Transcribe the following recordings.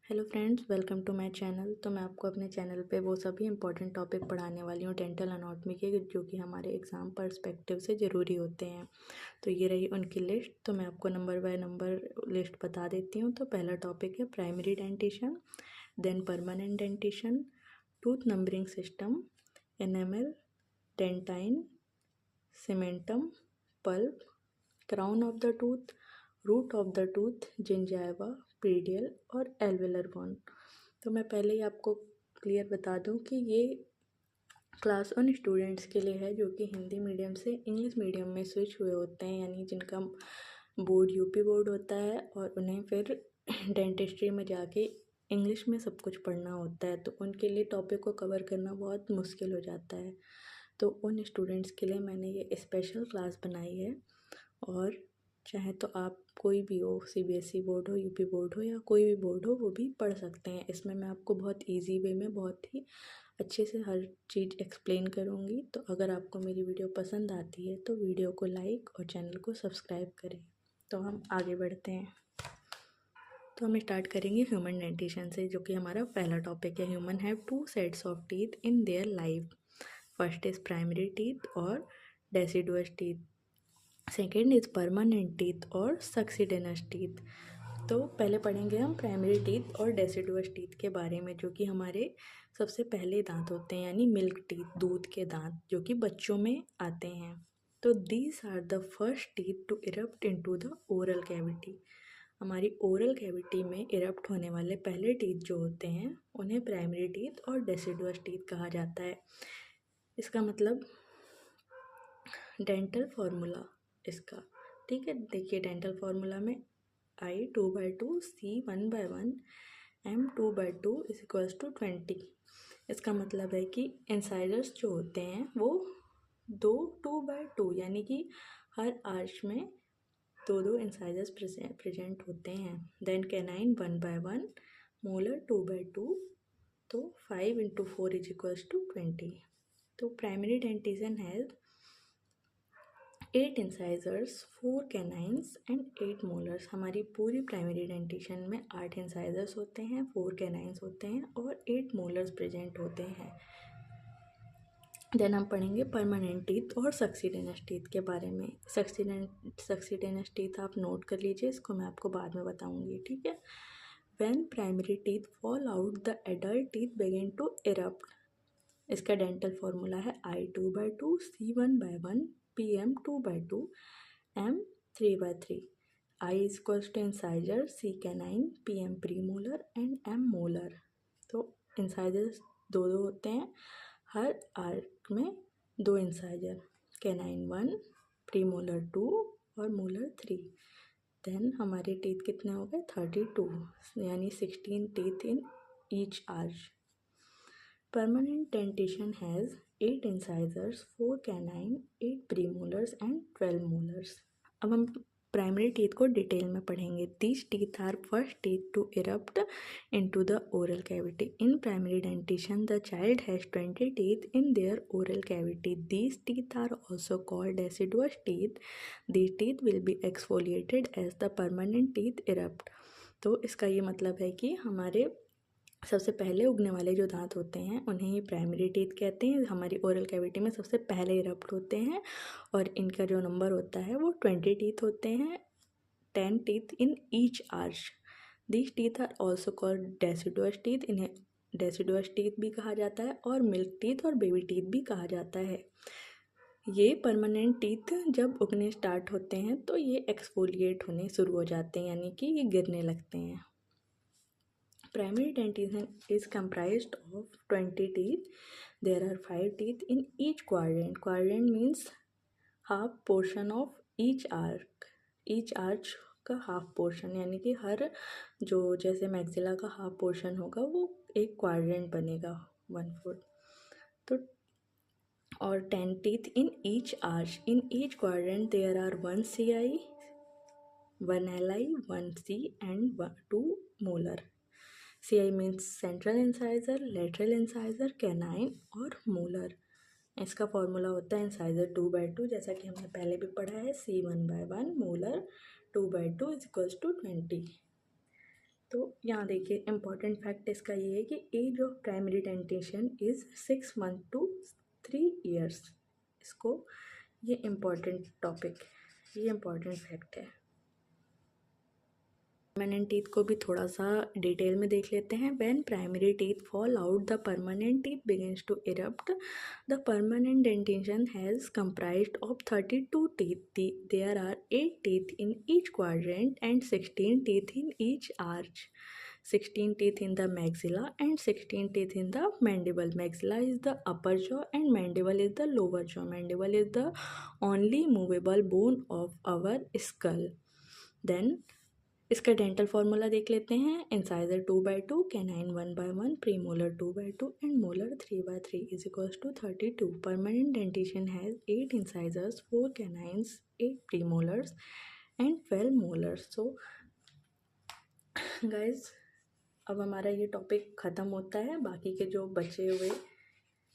Hello friends, welcome to my channel. तो मैं आपको अपने चैनल पे वो सभी इंपॉर्टेंट टॉपिक पढ़ाने वाली हूँ डेंटल एनाटॉमी के, जो कि हमारे एग्ज़ाम पर्सपेक्टिव से ज़रूरी होते हैं। तो ये रही उनकी लिस्ट। तो मैं आपको नंबर बाय नंबर लिस्ट बता देती हूँ। तो पहला टॉपिक है primary dentition, then permanent dentition, tooth numbering system, enamel, dentine, cementum, pulp, crown of the tooth, root of the tooth, gingiva, PDL और एल्वेलर बोन। तो मैं पहले ही आपको क्लियर बता दूं कि ये क्लास उन स्टूडेंट्स के लिए है जो कि हिंदी मीडियम से इंग्लिश मीडियम में स्विच हुए होते हैं, यानी जिनका बोर्ड यूपी बोर्ड होता है और उन्हें फिर डेंटिस्ट्री में जाके इंग्लिश में सब कुछ पढ़ना होता है। तो उनके लिए टॉपिक को कवर करना बहुत मुश्किल हो जाता है। तो उन स्टूडेंट्स के लिए मैंने ये स्पेशल क्लास बनाई है। और चाहे तो आप कोई भी हो, सीबीएसई बोर्ड हो, यूपी बोर्ड हो या कोई भी बोर्ड हो, वो भी पढ़ सकते हैं। इसमें मैं आपको बहुत इजी वे में बहुत ही अच्छे से हर चीज़ एक्सप्लेन करूँगी। तो अगर आपको मेरी वीडियो पसंद आती है तो वीडियो को लाइक और चैनल को सब्सक्राइब करें। तो हम आगे बढ़ते हैं। तो हम स्टार्ट करेंगे ह्यूमन डेंटिशन से, जो कि हमारा पहला टॉपिक है। Human have 2 sets of teeth in their life. First is primary teeth और deciduous teeth. Second is permanent teeth और सक्सीडेनस टीथ। तो पहले पढ़ेंगे हम प्राइमरी टीथ और डेसिडुअस टीथ के बारे में, जो कि हमारे सबसे पहले दांत होते हैं, यानी मिल्क टीथ, दूध के दांत, जो कि बच्चों में आते हैं। तो these are the first teeth to erupt into the oral cavity. हमारी ओरल कैविटी में इरप्ट होने वाले पहले टीथ जो होते हैं उन्हें प्राइमरी टीथ और डेसिडुअस टीथ कहा जाता है। इसका मतलब डेंटल फार्मूला इसका, ठीक है। देखिए, डेंटल फार्मूला में आई 2/2 C 1/1 M 2/2 is equals to 20। इसका मतलब है कि इंसाइजर्स जो होते हैं वो 2/2 यानी कि हर आर्च में दो इंसाइजर्स प्रेजेंट होते हैं। देन कैनाइन 1/1, मोलर 2/2, तो 5 इंटू 4 इज इक्वल्स टू 20। तो primary dentition has 8 incisors, 4 canines and 8 molars. हमारी पूरी प्राइमरी डेंटिशन में 8 इंसाइजर्स होते हैं, 4 कैनाइन्स होते हैं और 8 मोलर्स प्रेजेंट होते हैं। देन हम पढ़ेंगे परमानेंट टीथ और सक्सीडेनस टीथ के बारे में। सक्सीडेनस टीथ आप नोट कर लीजिए, इसको मैं आपको बाद में बताऊंगी, ठीक है। When primary teeth fall out the adult teeth begin to erupt. इसका डेंटल फॉर्मूला है I 2/2 C 1/1 P M 2/2 M 3/3। I is equals to incisor, C canine, P M premolar and M molar. तो incisors दो दो होते हैं, हर arc में 2 incisor, canine 1, pre molar 2 और molar 3। Then हमारे टीथ कितने हो गए 32, यानी 16 teeth in each arch. Permanent dentition has 8 incisors, 4 canine, 8 premolars and 12 molars. अब हम प्राइमरी टीथ को डिटेल में पढ़ेंगे। These teeth are first teeth to erupt into the oral cavity. In primary dentition, the child has 20 teeth in their oral cavity. These teeth are also called deciduous teeth. These teeth will be exfoliated as the permanent teeth erupt. तो इसका ये मतलब है कि हमारे सबसे पहले उगने वाले जो दांत होते हैं उन्हें ही प्राइमरी टीथ कहते हैं। हमारी ओरल कैविटी में सबसे पहले इरप्ट होते हैं और इनका जो नंबर होता है वो 20 टीथ होते हैं, 10 teeth in each arch. These teeth are also called deciduous teeth. इन्हें डेसिडुअस टीथ भी कहा जाता है और मिल्क टीथ और बेबी टीथ भी कहा जाता है। ये परमानेंट टीथ जब उगने स्टार्ट होते हैं तो ये एक्सफोलिएट होने शुरू हो जाते हैं, यानी कि ये गिरने लगते हैं। Primary dentition is comprised of 20 teeth. There are 5 teeth in each quadrant. Quadrant means half portion of each arc. Each arch का हाफ पोर्शन, यानी कि हर जो जैसे मैक्सिला का हाफ पोर्शन होगा वो एक क्वाड्रेंट बनेगा 1/4। तो और 10 teeth in each arch. In each quadrant there are 1 CI, 1 LI, 1 C and 2 molar. CI means central incisor, lateral incisor, canine और मोलर। इसका फॉर्मूला होता है इंसाइजर 2/2, जैसा कि हमने पहले भी पढ़ा है, C 1/1, molar 2/2 is equals to 20। तो यहाँ देखिए इम्पॉर्टेंट फैक्ट इसका ये है कि age of primary dentition is 6 month to 3 years. इसको ये इम्पॉर्टेंट टॉपिक, ये इम्पॉर्टेंट फैक्ट है। परमानेंट टीथ को भी थोड़ा सा डिटेल में देख लेते हैं। When primary teeth fall out the permanent teeth begins to erupt. The permanent dentition has comprised of 32 teeth. There are 8 teeth in each quadrant and 16 teeth in each arch. 16 teeth in the maxilla and 16 teeth in the mandible. Maxilla is the upper jaw and mandible is the lower jaw. Mandible is the only movable bone of our skull. Then इसका dental formula देख लेते हैं। Incisor 2/2, canine 1/1, premolar 2/2 and molar 3/3 is equals to 32। Permanent dentition has 8 incisors, 4 canines, 8 premolars and 12 molars. So guys अब हमारा ये topic ख़त्म होता है। बाकी के जो बचे हुए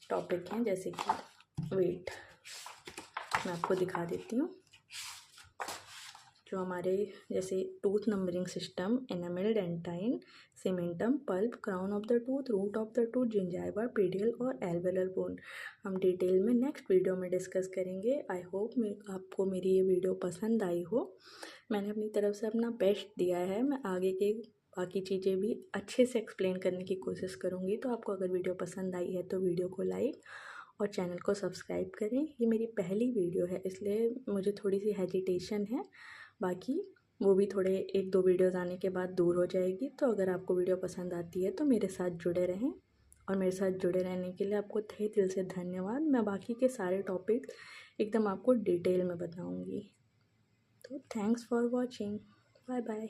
टॉपिक हैं जैसे कि वेट, मैं आपको दिखा देती हूँ। जो हमारे जैसे tooth numbering system, enamel, dentine, cementum, pulp, crown of the tooth, root of the tooth, gingiva, PDL और एल्वेलर बोन हम डिटेल में नेक्स्ट वीडियो में डिस्कस करेंगे। आई होप आपको मेरी ये वीडियो पसंद आई हो। मैंने अपनी तरफ से अपना बेस्ट दिया है। मैं आगे के बाकी चीज़ें भी अच्छे से एक्सप्लेन करने की कोशिश करूँगी। तो आपको अगर वीडियो पसंद आई है तो वीडियो को लाइक और चैनल को सब्सक्राइब करें। ये मेरी पहली वीडियो है इसलिए मुझे थोड़ी सी हेजिटेशन है, बाकी वो भी थोड़े 1-2 वीडियोज़ आने के बाद दूर हो जाएगी। तो अगर आपको वीडियो पसंद आती है तो मेरे साथ जुड़े रहें, और मेरे साथ जुड़े रहने के लिए आपको तहे दिल से धन्यवाद। मैं बाकी के सारे टॉपिक एकदम आपको डिटेल में बताऊंगी। तो thanks for watching, bye bye.